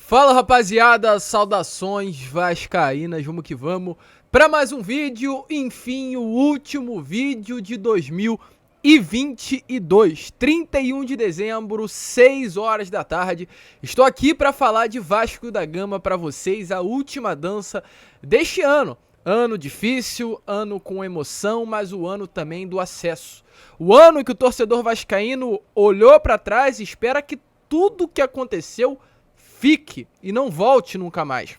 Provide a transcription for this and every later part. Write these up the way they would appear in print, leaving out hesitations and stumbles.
Fala rapaziada, saudações vascaínas, vamos que vamos para mais um vídeo, enfim, o último vídeo de 2022, 31 de dezembro, 6 horas da tarde. Estou aqui para falar de Vasco da Gama para vocês, a última dança deste ano. Ano difícil, ano com emoção, mas o ano também do acesso. O ano que o torcedor vascaíno olhou para trás e espera que tudo que aconteceu fique e não volte nunca mais.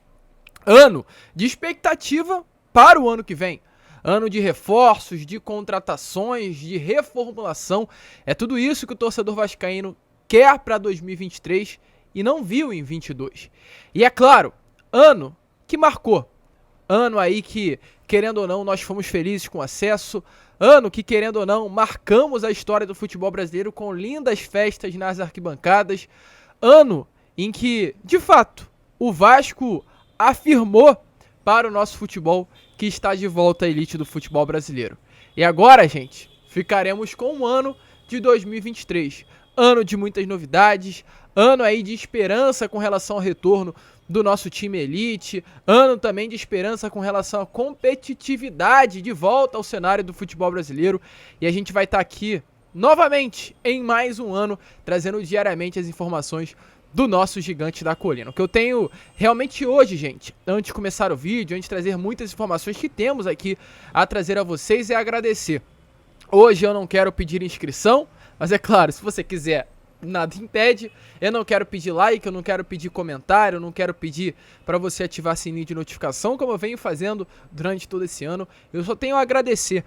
Ano de expectativa para o ano que vem. Ano de reforços, de contratações, de reformulação. É tudo isso que o torcedor vascaíno quer para 2023 e não viu em 22. E é claro, ano que marcou. Ano aí que, querendo ou não, nós fomos felizes com o acesso. Ano que, querendo ou não, marcamos a história do futebol brasileiro com lindas festas nas arquibancadas. Ano em que, de fato, o Vasco afirmou para o nosso futebol que está de volta à elite do futebol brasileiro. E agora, gente, ficaremos com o ano de 2023. Ano de muitas novidades, ano aí de esperança com relação ao retorno do nosso time elite, ano também de esperança com relação à competitividade de volta ao cenário do futebol brasileiro. E a gente vai estar aqui novamente em mais um ano, trazendo diariamente as informações do nosso gigante da colina. O que eu tenho realmente hoje, gente, antes de começar o vídeo, antes de trazer muitas informações que temos aqui a trazer a vocês, é agradecer. Hoje eu não quero pedir inscrição, mas é claro, se você quiser, nada impede. Eu não quero pedir like, eu não quero pedir comentário, eu não quero pedir para você ativar sininho de notificação, como eu venho fazendo durante todo esse ano. Eu só tenho a agradecer.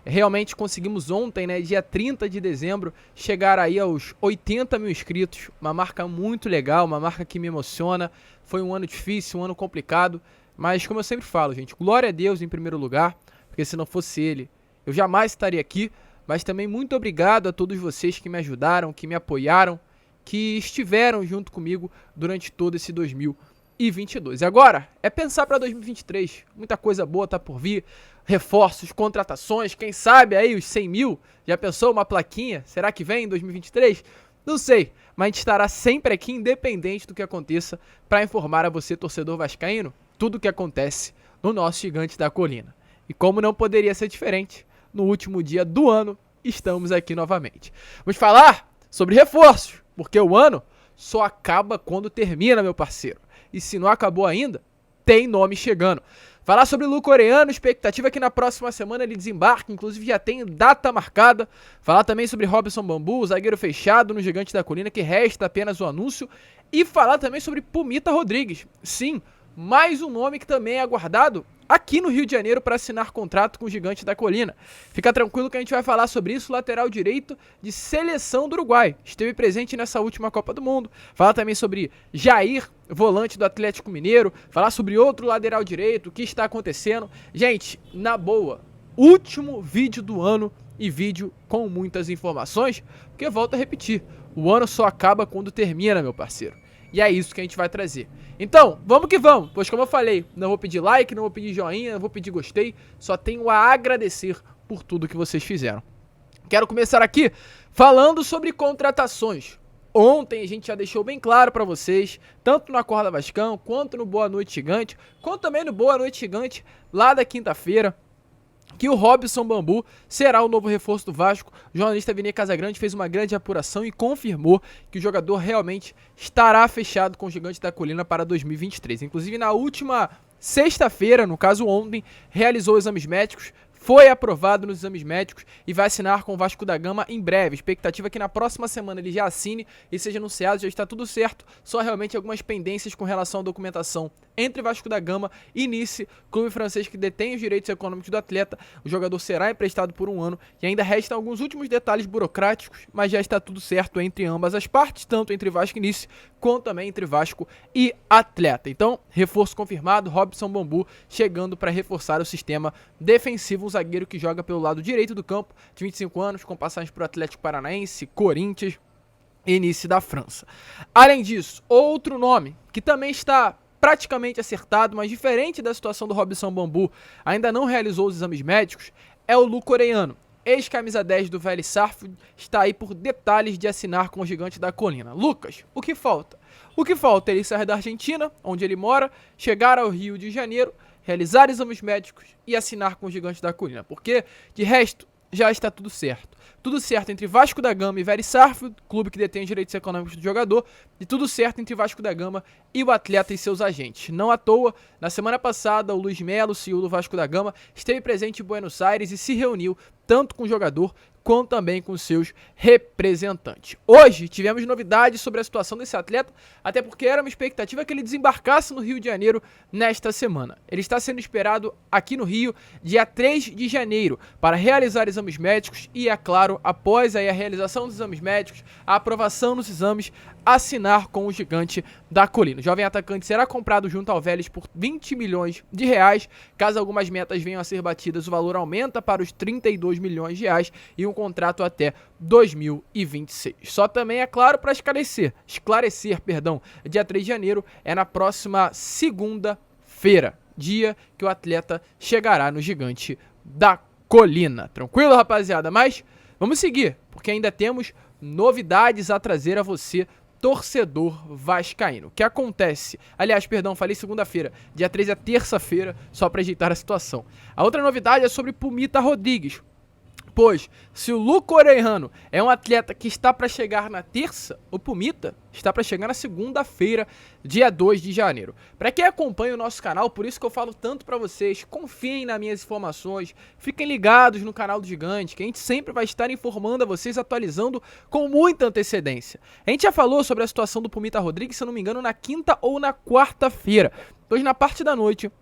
Realmente conseguimos ontem, né, dia 30 de dezembro, chegar aí aos 80 mil inscritos, uma marca muito legal, uma marca que me emociona. Foi um ano difícil, um ano complicado, mas como eu sempre falo, gente, glória a Deus em primeiro lugar, porque se não fosse Ele, eu jamais estaria aqui. Mas também muito obrigado a todos vocês que me ajudaram, que me apoiaram, que estiveram junto comigo durante todo esse 2022. Agora é pensar para 2023, muita coisa boa tá por vir, reforços, contratações, quem sabe aí os 100 mil, já pensou uma plaquinha, será que vem em 2023? Não sei, mas a gente estará sempre aqui, independente do que aconteça, para informar a você, torcedor vascaíno, tudo o que acontece no nosso gigante da colina. E como não poderia ser diferente, no último dia do ano, estamos aqui novamente. Vamos falar sobre reforços, porque o ano só acaba quando termina, meu parceiro. E se não acabou ainda, tem nome chegando. Falar sobre o Lu Coreano, expectativa que na próxima semana ele desembarque, inclusive já tem data marcada. Falar também sobre Robson Bambu, zagueiro fechado no Gigante da Colina, que resta apenas o anúncio. E falar também sobre Pumita Rodrigues. Sim, mais um nome que também é aguardado aqui no Rio de Janeiro para assinar contrato com o Gigante da Colina. Fica tranquilo que a gente vai falar sobre isso, lateral direito de seleção do Uruguai. Esteve presente nessa última Copa do Mundo. Falar também sobre Jair, volante do Atlético Mineiro. Falar sobre outro lateral direito, o que está acontecendo. Gente, na boa, último vídeo do ano e vídeo com muitas informações, porque volto a repetir, o ano só acaba quando termina, meu parceiro. E é isso que a gente vai trazer. Então, vamos que vamos, pois como eu falei, não vou pedir like, não vou pedir joinha, não vou pedir gostei, só tenho a agradecer por tudo que vocês fizeram. Quero começar aqui falando sobre contratações. Ontem a gente já deixou bem claro para vocês, tanto no Acorda Vascão, quanto no Boa Noite Gigante, quanto também no Boa Noite Gigante lá da quinta-feira, que o Robson Bambu será o novo reforço do Vasco. O jornalista Vini Casagrande fez uma grande apuração e confirmou que o jogador realmente estará fechado com o Gigante da Colina para 2023. Inclusive, na última sexta-feira, no caso ontem, realizou exames médicos, foi aprovado nos exames médicos e vai assinar com o Vasco da Gama em breve. Expectativa é que na próxima semana ele já assine e seja anunciado, já está tudo certo. Só realmente algumas pendências com relação à documentação entre Vasco da Gama e Nice, clube francês que detém os direitos econômicos do atleta. O jogador será emprestado por um ano e ainda restam alguns últimos detalhes burocráticos, mas já está tudo certo entre ambas as partes, tanto entre Vasco e Nice, quanto também entre Vasco e atleta. Então, reforço confirmado, Robson Bambu chegando para reforçar o sistema defensivo, um zagueiro que joga pelo lado direito do campo, de 25 anos, com passagens por Atlético Paranaense, Corinthians e Nice da França. Além disso, outro nome que também está praticamente acertado, mas diferente da situação do Robson Bambu, ainda não realizou os exames médicos, é o Lu Coreano. Ex-camisa 10 do Vélez Sarsfield está aí por detalhes de assinar com o Gigante da Colina. Lucas, o que falta? O que falta é ele sair da Argentina, onde ele mora, chegar ao Rio de Janeiro, realizar exames médicos e assinar com o Gigante da Colina, porque, de resto, já está tudo certo. Tudo certo entre Vasco da Gama e Very Sarsfield, clube que detém os direitos econômicos do jogador, e tudo certo entre Vasco da Gama e o atleta e seus agentes. Não à toa, na semana passada, o Luiz Melo, CEO do Vasco da Gama, esteve presente em Buenos Aires e se reuniu tanto com o jogador quanto também com seus representantes. Hoje tivemos novidades sobre a situação desse atleta, até porque era uma expectativa que ele desembarcasse no Rio de Janeiro nesta semana. Ele está sendo esperado aqui no Rio dia 3 de janeiro para realizar exames médicos e, é claro, após aí a realização dos exames médicos, a aprovação dos exames, assinar com o Gigante da Colina. O jovem atacante será comprado junto ao Vélez por 20 milhões de reais. Caso algumas metas venham a ser batidas, o valor aumenta para os 32 milhões de reais e um contrato até 2026. Só também, é claro, para esclarecer, dia 3 de janeiro é na próxima segunda-feira, dia que o atleta chegará no Gigante da Colina. Tranquilo, rapaziada? Mas vamos seguir, porque ainda temos novidades a trazer a você, torcedor vascaíno. O que acontece? Aliás, falei segunda-feira. Dia 3 é terça-feira, só para ajeitar a situação. A outra novidade é sobre Pumita Rodrigues. Pois, se o Luco Orejano é um atleta que está para chegar na terça, o Pumita está para chegar na segunda-feira, dia 2 de janeiro. Para quem acompanha o nosso canal, por isso que eu falo tanto para vocês, confiem nas minhas informações, fiquem ligados no canal do Gigante, que a gente sempre vai estar informando a vocês, atualizando com muita antecedência. A gente já falou sobre a situação do Pumita Rodrigues, se eu não me engano, na quinta ou na quarta-feira. Pois na parte da noite,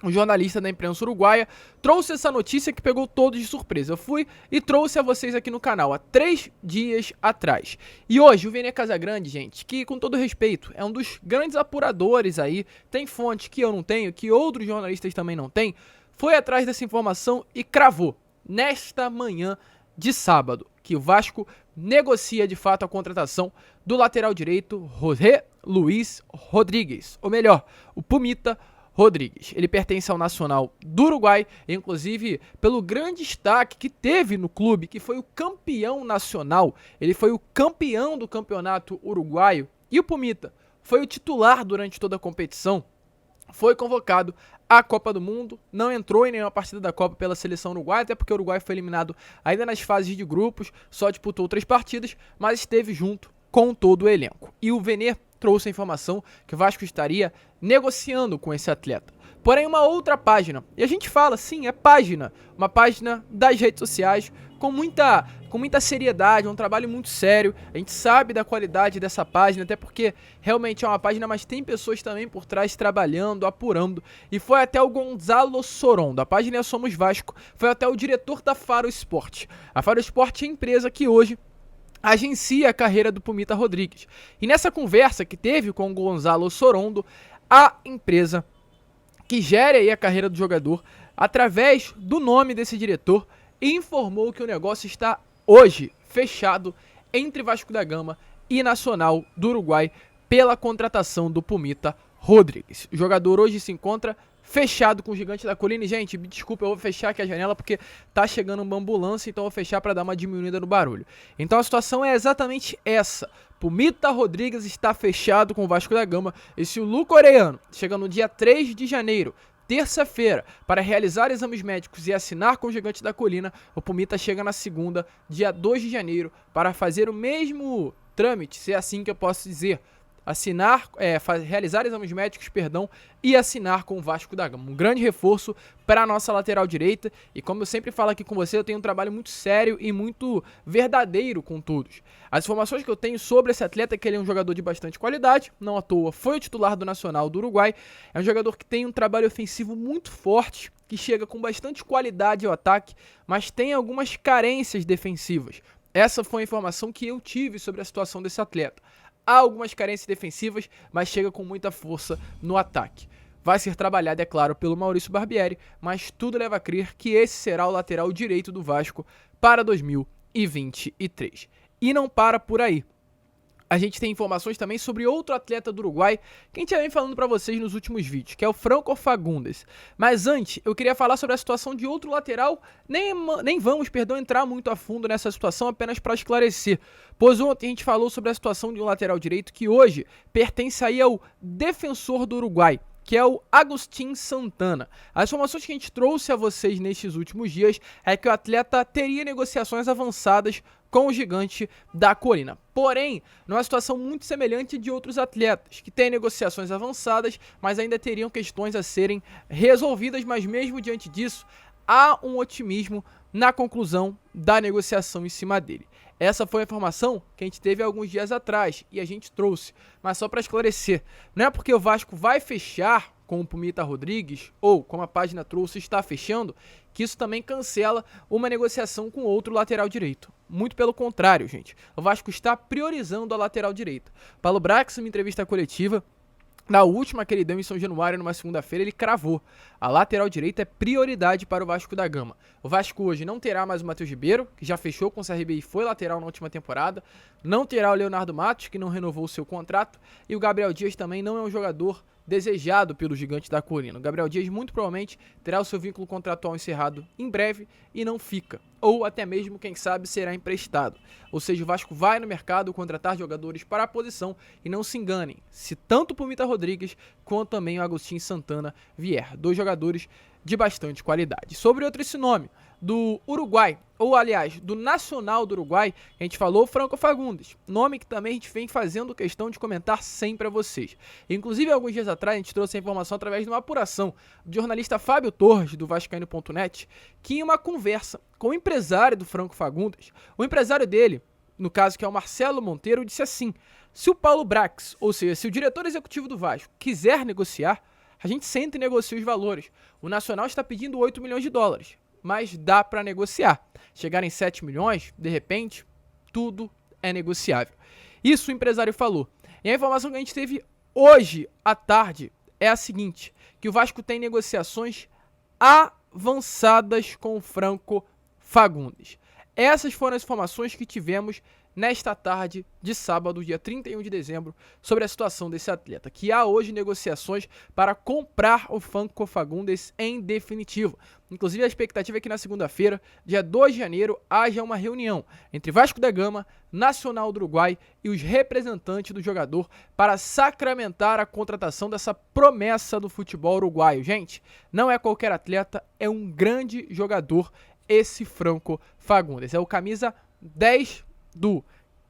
um jornalista da imprensa uruguaia trouxe essa notícia que pegou todos de surpresa. Eu fui e trouxe a vocês aqui no canal há 3 dias atrás. E hoje o Vene Casagrande, gente, que com todo respeito, é um dos grandes apuradores aí, tem fonte que eu não tenho, que outros jornalistas também não têm, foi atrás dessa informação e cravou, nesta manhã de sábado, que o Vasco negocia de fato a contratação do lateral direito José Luiz Rodrigues, ou melhor, o Pumita Rodrigues. Ele pertence ao Nacional do Uruguai, inclusive pelo grande destaque que teve no clube, que foi o campeão nacional. Ele foi o campeão do campeonato uruguaio e o Pumita foi o titular durante toda a competição. Foi convocado à Copa do Mundo, não entrou em nenhuma partida da Copa pela seleção uruguaia, até porque o Uruguai foi eliminado ainda nas fases de grupos, só disputou 3 partidas, mas esteve junto com todo o elenco. E o Vene trouxe a informação que o Vasco estaria negociando com esse atleta. Porém, uma outra página, e a gente fala, sim, é página, uma página das redes sociais, com muita seriedade, um trabalho muito sério, a gente sabe da qualidade dessa página, até porque realmente é uma página, mas tem pessoas também por trás trabalhando, apurando, e foi até o Gonzalo Soron, da página Somos Vasco, foi até o diretor da Faro Sport. A Faro Sport é a empresa que hoje agencia a carreira do Pumita Rodrigues. E nessa conversa que teve com o Gonzalo Sorondo, a empresa que gera aí a carreira do jogador, através do nome desse diretor, informou que o negócio está hoje fechado entre Vasco da Gama e Nacional do Uruguai pela contratação do Pumita Rodrigues. O jogador hoje se encontra fechado com o Gigante da Colina. E, gente, me desculpa, eu vou fechar aqui a janela porque tá chegando uma ambulância, então eu vou fechar para dar uma diminuída no barulho. Então a situação é exatamente essa. Pumita Rodrigues está fechado com o Vasco da Gama. E se o Luco Orejano chega no dia 3 de janeiro, terça-feira, para realizar exames médicos e assinar com o Gigante da Colina, o Pumita chega na segunda, dia 2 de janeiro, para fazer o mesmo trâmite, se é assim que eu posso dizer, realizar exames médicos, e assinar com o Vasco da Gama. Um grande reforço para a nossa lateral direita, e como eu sempre falo aqui com você, eu tenho um trabalho muito sério e muito verdadeiro com todos. As informações que eu tenho sobre esse atleta é que ele é um jogador de bastante qualidade, não à toa foi o titular do Nacional do Uruguai, é um jogador que tem um trabalho ofensivo muito forte, que chega com bastante qualidade ao ataque, mas tem algumas carências defensivas. Essa foi a informação que eu tive sobre a situação desse atleta. Há algumas carências defensivas, mas chega com muita força no ataque. Vai ser trabalhado, é claro, pelo Maurício Barbieri, mas tudo leva a crer que esse será o lateral direito do Vasco para 2023. E não para por aí. a gente tem informações também sobre outro atleta do Uruguai que a gente já vem falando para vocês nos últimos vídeos, que é o Franco Fagundes. Mas antes, eu queria falar sobre a situação de outro lateral, nem vamos entrar muito a fundo nessa situação, apenas para esclarecer. Pois ontem a gente falou sobre a situação de um lateral direito que hoje pertence aí ao Defensor do Uruguai, que é o Agustín Santana. As informações que a gente trouxe a vocês nestes últimos dias é que o atleta teria negociações avançadas com o gigante da Corina. Porém, numa situação muito semelhante de outros atletas, que têm negociações avançadas, mas ainda teriam questões a serem resolvidas, mas mesmo diante disso, há um otimismo na conclusão da negociação em cima dele. Essa foi a informação que a gente teve alguns dias atrás e a gente trouxe. Mas só para esclarecer, não é porque o Vasco vai fechar com o Pumita Rodrigues, ou como a página trouxe, está fechando, que isso também cancela uma negociação com outro lateral direito. Muito pelo contrário, gente. O Vasco está priorizando a lateral direita. Paulo Brax, em uma entrevista coletiva, na última que ele deu em São Januário, numa segunda-feira, ele cravou: a lateral direita é prioridade para o Vasco da Gama. O Vasco hoje não terá mais o Matheus Ribeiro, que já fechou com o CRB e foi lateral na última temporada. Não terá o Leonardo Matos, que não renovou o seu contrato. E o Gabriel Dias também não é um jogador desejado pelo gigante da Corina. O Gabriel Dias muito provavelmente terá o seu vínculo contratual encerrado em breve e não fica. Ou até mesmo, quem sabe, será emprestado. Ou seja, o Vasco vai no mercado contratar jogadores para a posição e não se enganem, se tanto o Pumita Rodrigues quanto também o Agustín Santana vier. Dois jogadores de bastante qualidade. Sobre outro esse nome, do Uruguai, ou aliás, do Nacional do Uruguai, a gente falou Franco Fagundes, nome que também a gente vem fazendo questão de comentar sempre a vocês. Inclusive, alguns dias atrás, a gente trouxe a informação através de uma apuração do jornalista Fábio Torres, do Vascaíno.net, que em uma conversa com o empresário do Franco Fagundes, o empresário dele, no caso que é o Marcelo Monteiro, disse assim: se o Paulo Brax, ou seja, se o diretor executivo do Vasco quiser negociar, a gente senta e negocia os valores. O Nacional está pedindo 8 milhões de dólares, mas dá para negociar. Chegar em 7 milhões, de repente, tudo é negociável. Isso o empresário falou. E a informação que a gente teve hoje à tarde é a seguinte: que o Vasco tem negociações avançadas com o Franco Fagundes. Essas foram as informações que tivemos nesta tarde de sábado, dia 31 de dezembro, sobre a situação desse atleta, que há hoje negociações para comprar o Franco Fagundes em definitivo. Inclusive, a expectativa é que na segunda-feira, dia 2 de janeiro, haja uma reunião entre Vasco da Gama, Nacional do Uruguai e os representantes do jogador para sacramentar a contratação dessa promessa do futebol uruguaio. Gente, não é qualquer atleta, é um grande jogador esse Franco Fagundes. É o camisa 10 do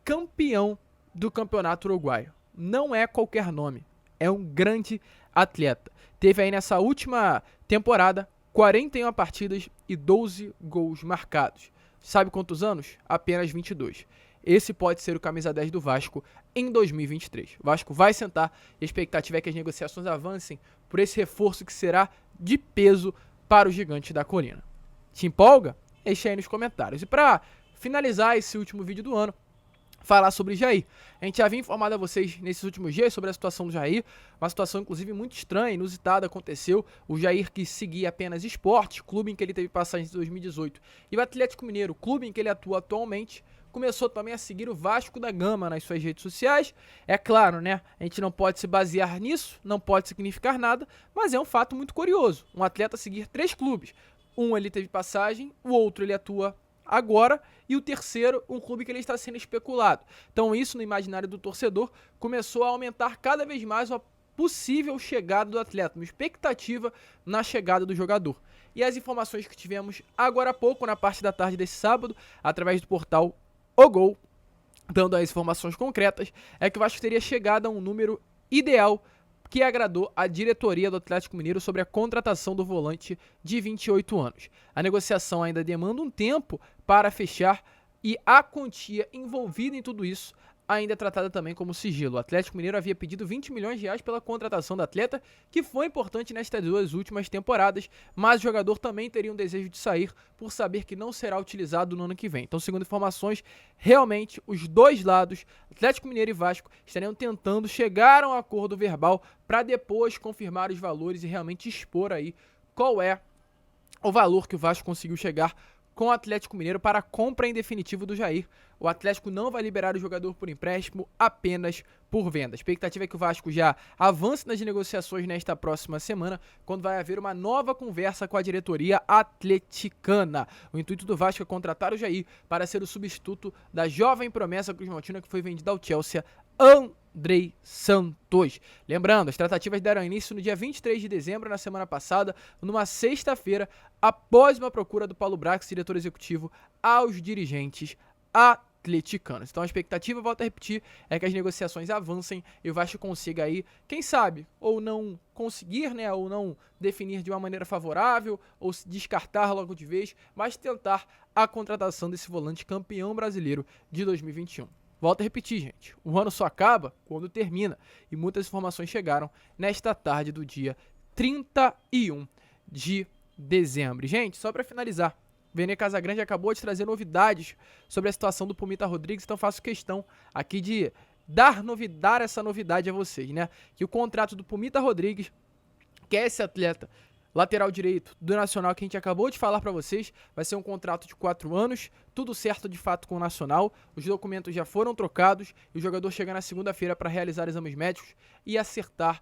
campeão do campeonato uruguaio. Não é qualquer nome, é um grande atleta. Teve aí nessa última temporada 41 partidas e 12 gols marcados. Sabe quantos anos? Apenas 22. Esse pode ser o camisa 10 do Vasco em 2023. O Vasco vai sentar e a expectativa é que as negociações avancem por esse reforço que será de peso para o gigante da Corina. Te empolga? Deixa aí nos comentários. E para finalizar esse último vídeo do ano, falar sobre Jair. A gente já havia informado a vocês nesses últimos dias sobre a situação do Jair, uma situação inclusive muito estranha, inusitada aconteceu. O Jair, que seguia apenas Sport, clube em que ele teve passagem em 2018, e o Atlético Mineiro, clube em que ele atua atualmente, começou também a seguir o Vasco da Gama nas suas redes sociais. É claro, né? A gente não pode se basear nisso, não pode significar nada, mas é um fato muito curioso. Um atleta seguir 3 clubes. Um ele teve passagem, o outro ele atua agora, e o terceiro, um clube que ele está sendo especulado. Então isso, no imaginário do torcedor, começou a aumentar cada vez mais a possível chegada do atleta, uma expectativa na chegada do jogador. E as informações que tivemos agora há pouco, na parte da tarde desse sábado, através do portal O Gol, dando as informações concretas, é que o Vasco teria chegado a um número ideal que agradou a diretoria do Atlético Mineiro sobre a contratação do volante de 28 anos. A negociação ainda demanda um tempo para fechar e a quantia envolvida em tudo isso ainda é tratada também como sigilo. O Atlético Mineiro havia pedido 20 milhões de reais pela contratação do atleta, que foi importante nestas 2 últimas temporadas, mas o jogador também teria um desejo de sair por saber que não será utilizado no ano que vem. Então, segundo informações, realmente os dois lados, Atlético Mineiro e Vasco, estariam tentando chegar a um acordo verbal para depois confirmar os valores e realmente expor aí qual é o valor que o Vasco conseguiu chegar com o Atlético Mineiro para a compra em definitivo do Jair. O Atlético não vai liberar o jogador por empréstimo, apenas por venda. A expectativa é que o Vasco já avance nas negociações nesta próxima semana, quando vai haver uma nova conversa com a diretoria atleticana. O intuito do Vasco é contratar o Jair para ser o substituto da jovem promessa cruzmaltina que foi vendida ao Chelsea, Andrei Santos. Lembrando, as tratativas deram início no dia 23 de dezembro, na semana passada, numa sexta-feira, após uma procura do Paulo Brax, diretor executivo, aos dirigentes atleticanos. Então a expectativa, volto a repetir, é que as negociações avancem e o Vasco consiga aí, quem sabe, ou não conseguir, né, ou não definir de uma maneira favorável, ou se descartar logo de vez, mas tentar a contratação desse volante campeão brasileiro de 2021. Volto a repetir, gente, o ano só acaba quando termina, e muitas informações chegaram nesta tarde do dia 31 de dezembro. Gente, só para finalizar, Vene Casagrande acabou de trazer novidades sobre a situação do Pumita Rodrigues, então faço questão aqui de dar essa novidade a vocês, né? Que o contrato do Pumita Rodrigues, que é esse atleta lateral direito do Nacional que a gente acabou de falar para vocês, vai ser um contrato de 4 anos, tudo certo de fato com o Nacional, os documentos já foram trocados e o jogador chega na segunda-feira para realizar exames médicos e acertar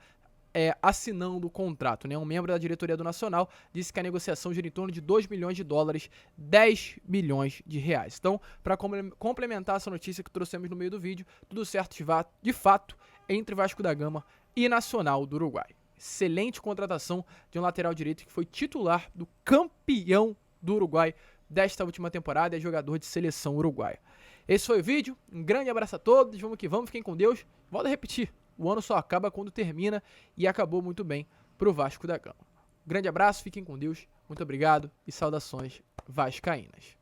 assinando o contrato, né? Um membro da diretoria do Nacional disse que a negociação gira em torno de 2 milhões de dólares, 10 milhões de reais. Então, para complementar essa notícia que trouxemos no meio do vídeo, tudo certo de fato entre Vasco da Gama e Nacional do Uruguai. Excelente contratação de um lateral direito que foi titular do campeão do Uruguai desta última temporada e é jogador de seleção uruguaia. Esse foi o vídeo, um grande abraço a todos, vamos que vamos, fiquem com Deus. Volto a repetir, o ano só acaba quando termina e acabou muito bem pro Vasco da Gama. Grande abraço, fiquem com Deus, muito obrigado e saudações vascaínas.